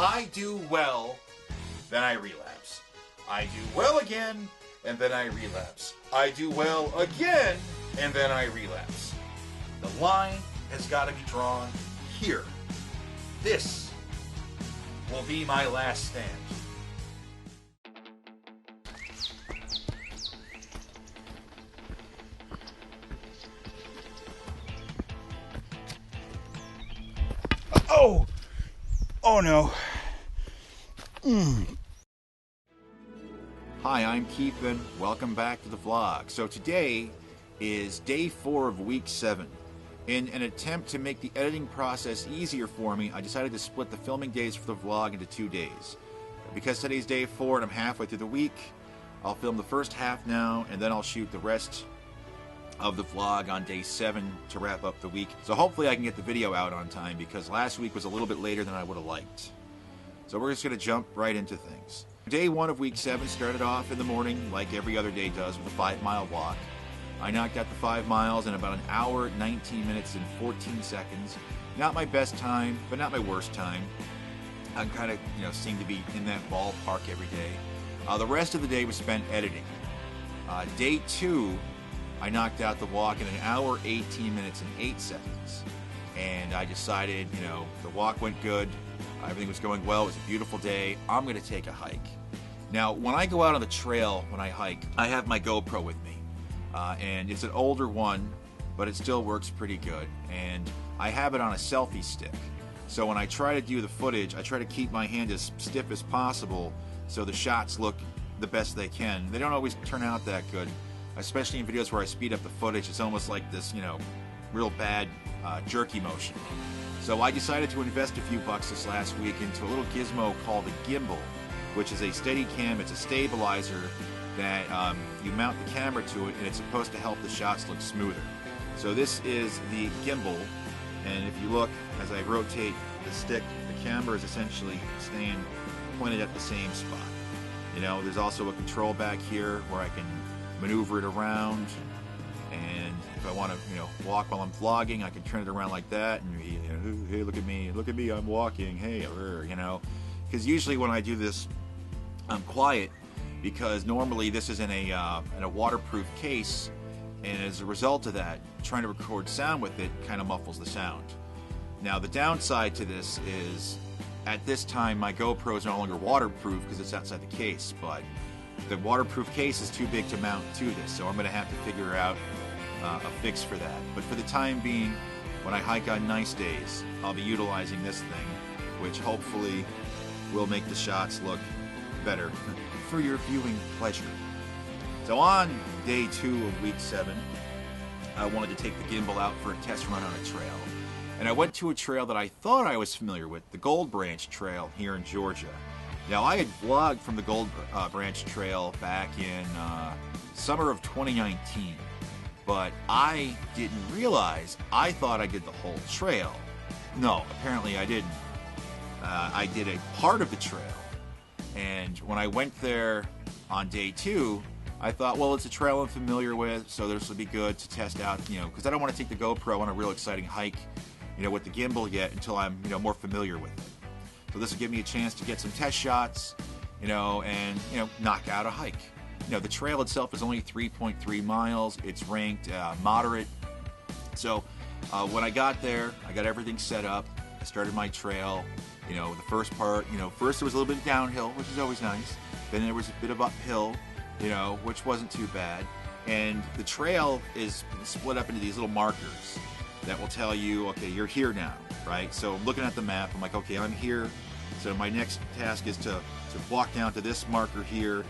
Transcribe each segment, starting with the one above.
I do well, then I relapse. I do well again, and then I relapse. I do well again, and then I relapse. The line has got to be drawn here. This will be my last stand. Oh! Oh no. Hi, I'm Keith and welcome back to the vlog. So today is day 4 of week 7. In an attempt to make the editing process easier for me, I decided to split the filming days for the vlog into 2 days. Because today's day 4 and I'm halfway through the week, I'll film the first half now and then I'll shoot the rest of the vlog on day 7 to wrap up the week. So hopefully I can get the video out on time because last week was a little bit later than I would have liked. So we're just going to jump right into things. Day 1 of week 7 started off in the morning like every other day does with a 5-mile walk. I knocked out the 5 miles in about an hour, 19 minutes, and 14 seconds. Not my best time, but not my worst time. I kind of, seem to be in that ballpark every day. The rest of the day was spent editing. Day 2, I knocked out the walk in an hour, 18 minutes, and 8 seconds. And I decided, the walk went good. Everything was going well. It was a beautiful day. I'm going to take a hike. Now, when I go out on the trail, when I hike, I have my GoPro with me. And it's an older one, but it still works pretty good. And I have it on a selfie stick. So when I try to do the footage, I try to keep my hand as stiff as possible so the shots look the best they can. They don't always turn out that good, especially in videos where I speed up the footage. It's almost like this, real bad jerky motion. So I decided to invest a few bucks this last week into a little gizmo called a gimbal, which is a Steadicam. It's a stabilizer that you mount the camera to it, and it's supposed to help the shots look smoother. So this is the gimbal, and if you look, as I rotate the stick, the camera is essentially staying pointed at the same spot. There's also a control back here where I can maneuver it around, and if I want to, walk while I'm vlogging, I can turn it around like that, and hey, look at me, I'm walking, hey, because usually when I do this, I'm quiet, because normally this is in a waterproof case, and as a result of that, trying to record sound with it kind of muffles the sound. Now the downside to this is, at this time my GoPro is no longer waterproof because it's outside the case, but the waterproof case is too big to mount to this, so I'm going to have to figure out a fix for that. But for the time being, when I hike on nice days, I'll be utilizing this thing, which hopefully will make the shots look better for your viewing pleasure. So on day 2 of week 7, I wanted to take the gimbal out for a test run on a trail. And I went to a trail that I thought I was familiar with, the Gold Branch Trail here in Georgia. Now I had vlogged from the Gold Branch Trail back in summer of 2019, but I didn't realize, I thought I did the whole trail. No, apparently I didn't. I did a part of the trail. And when I went there on day 2, I thought, well, it's a trail I'm familiar with, so this will be good to test out, because I don't want to take the GoPro on a real exciting hike, with the gimbal yet until I'm, more familiar with it. So this will give me a chance to get some test shots, and, knock out a hike. The trail itself is only 3.3 miles. It's ranked moderate. So when I got there, I got everything set up. I started my trail. The first part, first it was a little bit downhill, which is always nice. Then there was a bit of uphill, which wasn't too bad. And the trail is split up into these little markers that will tell you, okay, you're here now, right? So looking at the map, I'm like, okay, I'm here. So my next task is to walk down to this marker here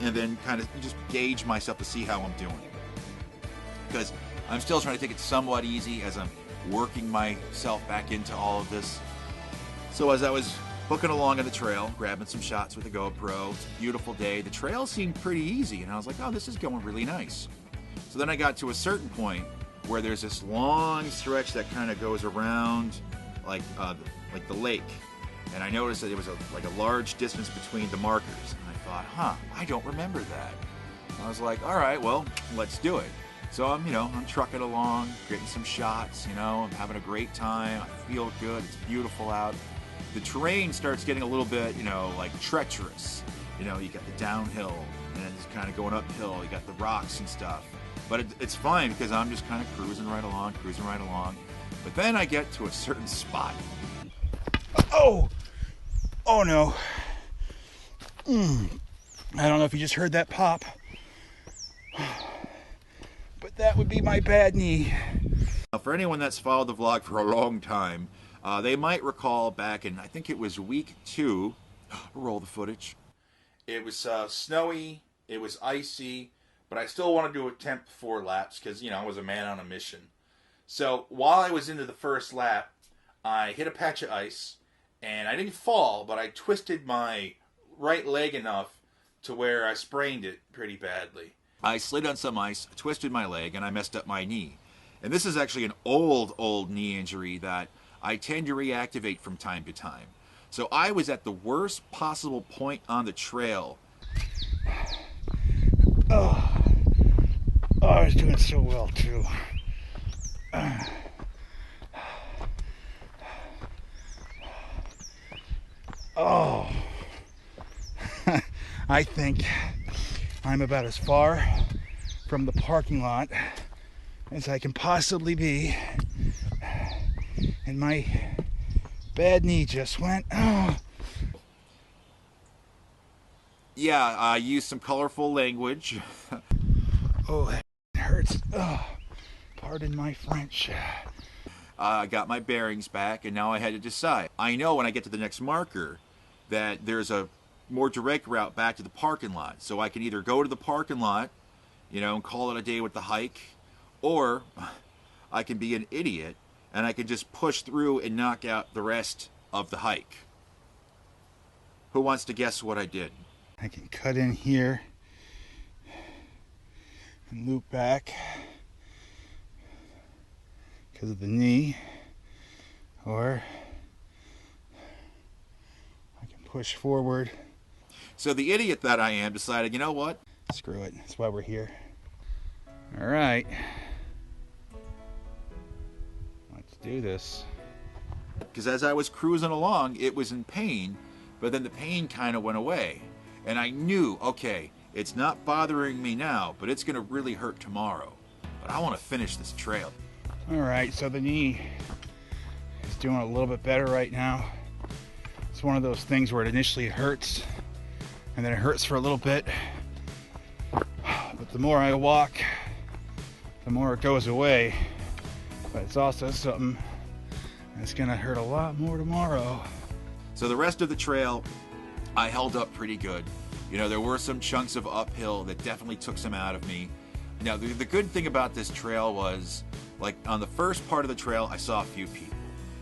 and then kind of just gauge myself to see how I'm doing. Because I'm still trying to take it somewhat easy as I'm working myself back into all of this. So as I was booking along on the trail, grabbing some shots with the GoPro, it's a beautiful day. The trail seemed pretty easy, and I was like, oh, this is going really nice. So then I got to a certain point where there's this long stretch that kind of goes around like the lake. And I noticed that there was a large distance between the markers. And I thought, I don't remember that. And I was like, all right, well, let's do it. So I'm trucking along, getting some shots, I'm having a great time. I feel good. It's beautiful out. the terrain starts getting a little bit, like treacherous. You got the downhill, and then it's kind of going uphill. You got the rocks and stuff. But it's fine because I'm just kind of cruising right along. But then I get to a certain spot. Oh! Oh no. I don't know if you just heard that pop. But that would be my bad knee. Now, for anyone that's followed the vlog for a long time, they might recall back in, I think it was week 2, roll the footage. It was snowy, it was icy, but I still wanted to attempt 4 laps because, I was a man on a mission. So while I was into the first lap, I hit a patch of ice, and I didn't fall, but I twisted my right leg enough to where I sprained it pretty badly. I slid on some ice, twisted my leg, and I messed up my knee. And this is actually an old knee injury that I tend to reactivate from time to time. So I was at the worst possible point on the trail. Oh, I was doing so well too. Oh, I think I'm about as far from the parking lot as I can possibly be, and my bad knee just went. Oh. Yeah, I used some colorful language. Oh, that hurts. Oh, pardon my French. I got my bearings back, and now I had to decide. I know when I get to the next marker that there's a more direct route back to the parking lot. So I can either go to the parking lot, and call it a day with the hike, or I can be an idiot and I can just push through and knock out the rest of the hike. Who wants to guess what I did? I can cut in here and loop back because of the knee, or I can push forward. So the idiot that I am decided, you know what? Screw it. That's why we're here. All right. Let's do this. Because as I was cruising along, it was in pain, but then the pain kind of went away. And I knew, okay, it's not bothering me now, but it's going to really hurt tomorrow. But I want to finish this trail. All right, so the knee is doing a little bit better right now. It's one of those things where it initially hurts, and then it hurts for a little bit. But the more I walk, the more it goes away. But it's also something that's going to hurt a lot more tomorrow. So the rest of the trail, I held up pretty good. There were some chunks of uphill that definitely took some out of me. Now, the good thing about this trail was, like, on the first part of the trail, I saw a few people.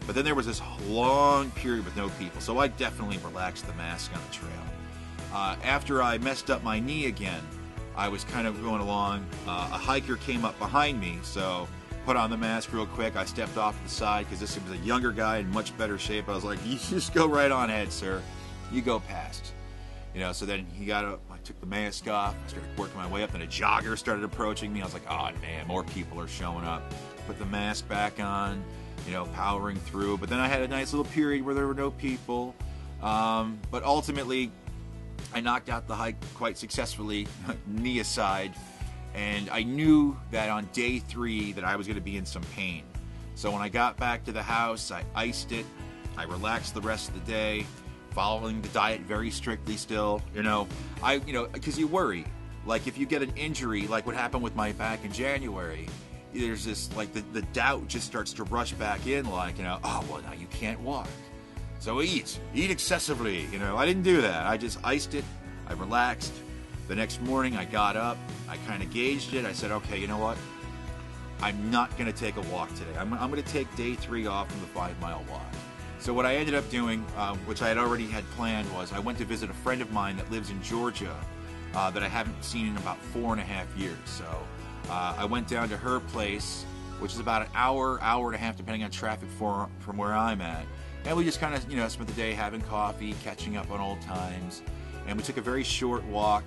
But then there was this long period with no people, so I definitely relaxed the mask on the trail. After I messed up my knee again, I was kind of going along. A hiker came up behind me, so put on the mask real quick. I stepped off to the side because this was a younger guy in much better shape. I was like, you just go right on ahead, sir. You go past. So then he got up, I took the mask off, I started working my way up, then a jogger started approaching me. I was like, oh man, more people are showing up. Put the mask back on, powering through. But then I had a nice little period where there were no people. But ultimately, I knocked out the hike quite successfully, knee aside. And I knew that on day 3 that I was going to be in some pain. So when I got back to the house, I iced it. I relaxed the rest of the day, following the diet very strictly still. Because you worry. Like if you get an injury, like what happened with my back in January, there's this, like the doubt just starts to rush back in, like, oh, well, now you can't walk. So eat excessively. I didn't do that. I just iced it. I relaxed. The next morning I got up. I kind of gauged it. I said, okay, you know what? I'm not going to take a walk today. I'm going to take day 3 off from the 5-mile walk. So what I ended up doing, which I had already had planned, was I went to visit a friend of mine that lives in Georgia that I haven't seen in about 4.5 years. So I went down to her place, which is about an hour and a half, depending on traffic from where I'm at. And we just kind of, spent the day having coffee, catching up on old times. And we took a very short walk.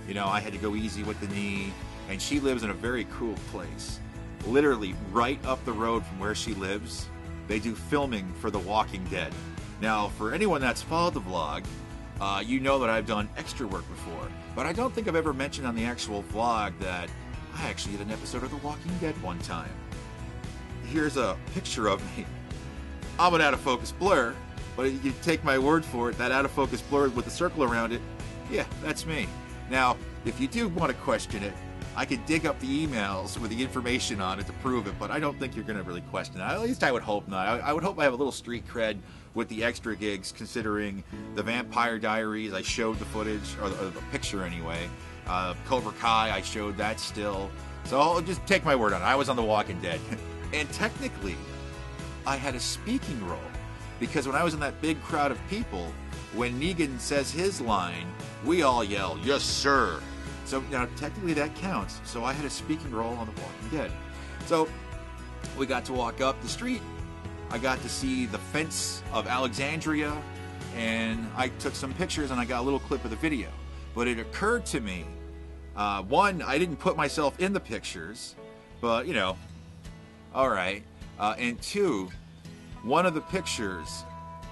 I had to go easy with the knee. And she lives in a very cool place. Literally right up the road from where she lives, they do filming for The Walking Dead. Now, for anyone that's followed the vlog, you know that I've done extra work before, but I don't think I've ever mentioned on the actual vlog that I actually did an episode of The Walking Dead one time. Here's a picture of me. I'm an out-of-focus blur, but you take my word for it, that out-of-focus blur with the circle around it, yeah, that's me. Now, if you do want to question it, I could dig up the emails with the information on it to prove it, but I don't think you're going to really question it. At least I would hope not. I would hope I have a little street cred with the extra gigs, considering the Vampire Diaries, I showed the footage, or the picture anyway. Cobra Kai, I showed that still. So I'll just take my word on it. I was on The Walking Dead. And technically, I had a speaking role, because when I was in that big crowd of people, when Negan says his line, we all yell, "Yes, sir." So now technically that counts. So I had a speaking role on The Walking Dead. So we got to walk up the street. I got to see the fence of Alexandria, and I took some pictures and I got a little clip of the video. But it occurred to me, one, I didn't put myself in the pictures, but you know, all right. And two, one of the pictures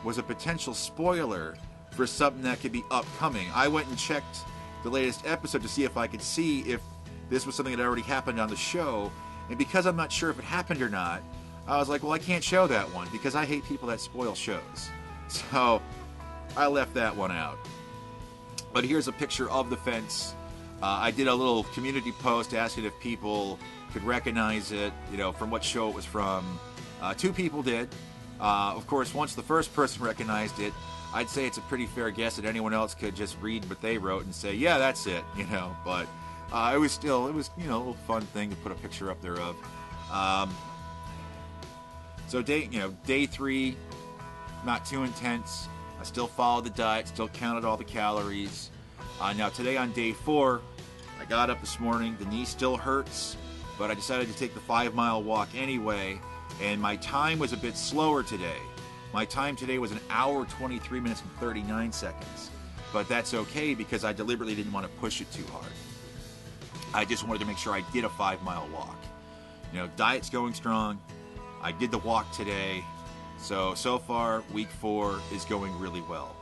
was a potential spoiler for something that could be upcoming. I went and checked the latest episode to see if I could see if this was something that already happened on the show, and because I'm not sure if it happened or not, I was like, well, I can't show that one because I hate people that spoil shows. So I left that one out. But here's a picture of the fence. I did a little community post asking if people could recognize it, you know, from what show it was from. 2 people did. Of course, once the first person recognized it, I'd say it's a pretty fair guess that anyone else could just read what they wrote and say, yeah, that's it, you know. But it was, you know, a little fun thing to put a picture up there of. So day 3, not too intense. I still followed the diet, still counted all the calories. Now today on day 4, I got up this morning, the knee still hurts, but I decided to take the 5-mile walk anyway, and my time was a bit slower today. My time today was 1 hour, 23 minutes, and 39 seconds. But that's okay because I deliberately didn't want to push it too hard. I just wanted to make sure I did a 5-mile walk. You know, diet's going strong. I did the walk today. So far, week 4 is going really well.